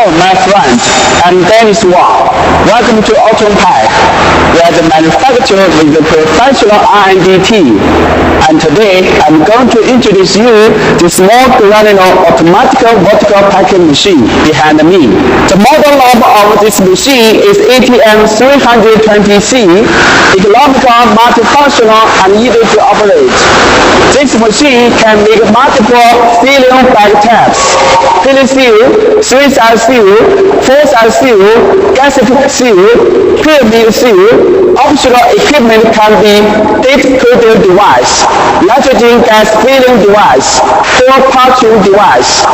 Hello, my friend. I'm Dennis Wang. Welcome to Autompack. We are the manufacturer with the professional R&D team. And today, I'm going to introduce you the small granular automatic vertical packing machine behind me. The model number of this machine is ATM-320C, economical, multifunctional, and easy to operate. This machine can make multiple filling bag tabs, filling seal, 3-side seal, 4-side seal, gasket seal, pyramid seal. Optional equipment can be date-coding device, nitrogen gas filling device, fuel pouching device,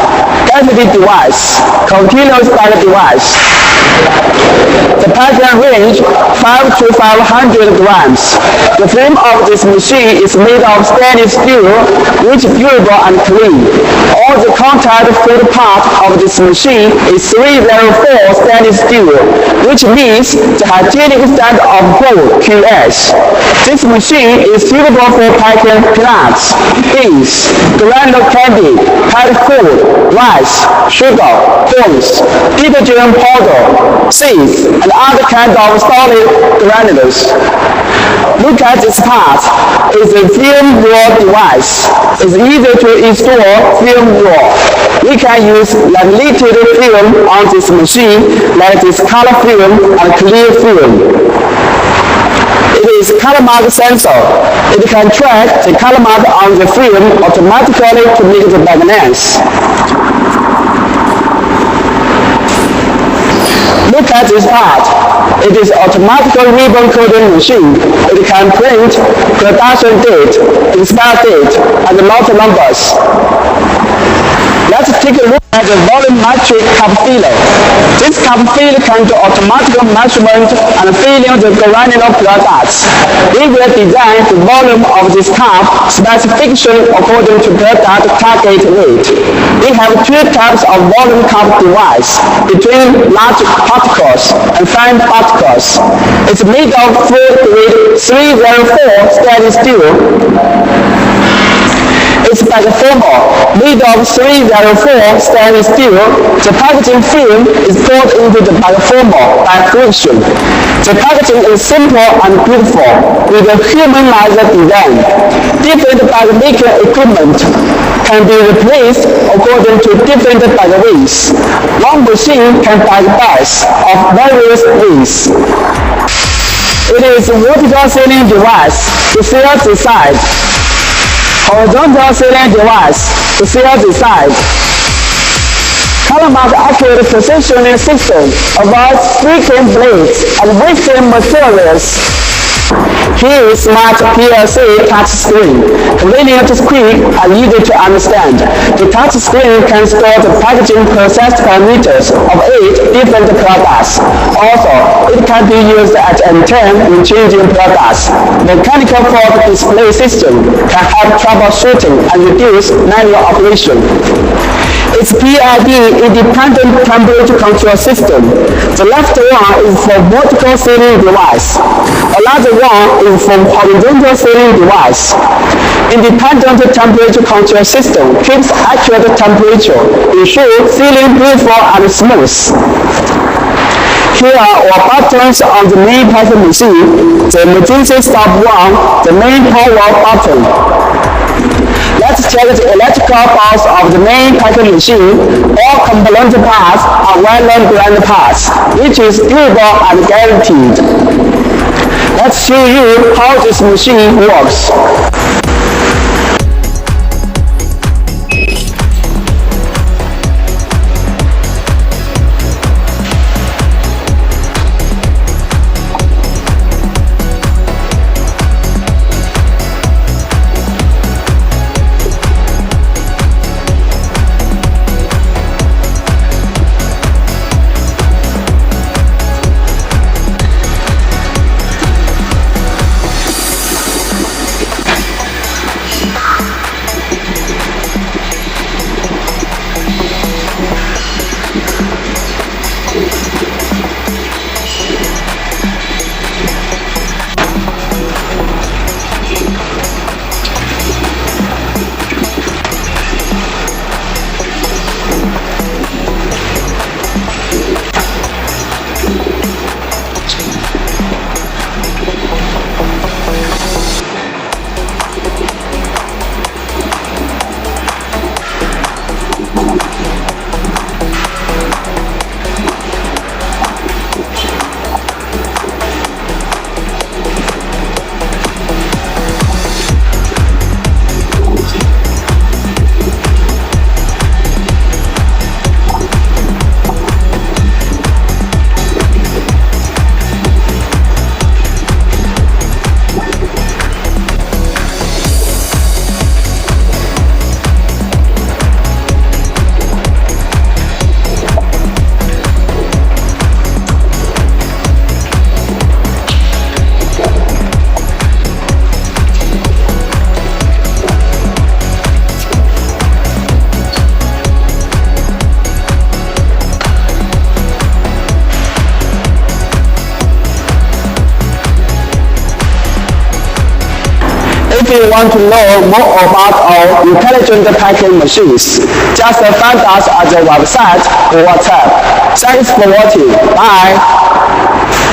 gaseous device, continuous bag device. The packing range 5 to 500 grams. The frame of this machine is made of stainless steel, which is durable and clean. All the contact food part of this machine is 304 stainless steel, which means the hygienic standard of gold QS. This machine is suitable for packing peanuts, beans, granular candy, packed food, rice, sugar, bones, detergent powder, seeds, and other kinds of solid granules. Look at this part. It's a film roll device. It's easy to install film roll. We can use laminated film on this machine like this color film and clear film. It is color mark sensor. It can track the color mark on the film automatically to make the bag nice. Look at this part. It is automatic ribbon coding machine. It can print production date, expire date, and lot numbers. Let's take a look at the volumetric cup filler. This cup filler can do automatic measurement and filling the granular products. We will design the volume of this cup specification according to product target weight. We have two types of volume cup device, between large particles and fine particles. It's made of food grade 304 stainless steel. It's bag-former, made of 304 stainless steel. The packaging film is poured into the bag-former by friction. The packaging is simple and beautiful, with a humanized design. Different bag-making equipment can be replaced according to different bag weights. One machine can bag bags of various weights. It is a vertical sealing device to seal the side. Horizontal sealing device to seal the side. Color mark accurate positioning system avoids freaking blades and wasting materials. Here is smart PLC touch screen, convenient, quick, and easy to understand. The touch screen can store the packaging process parameters of 8 different products. Also, it can be used at any time when changing products. Mechanical fault display system can help troubleshooting and reduce manual operation. It's PID independent temperature control system. The left one is for vertical sealing device. Another one is for horizontal sealing device. Independent temperature control system keeps accurate temperature, ensures sealing beautiful and smooth. Here are our buttons on the main packing machine. The emergency stop one, the main power button. Let's check the electrical parts of the main packing machine. All component parts are well-known brand parts, which is durable and guaranteed. Let's show you how this machine works. If you want to know more about our intelligent packing machines, just find us at the website or WhatsApp. Thanks for watching. Bye.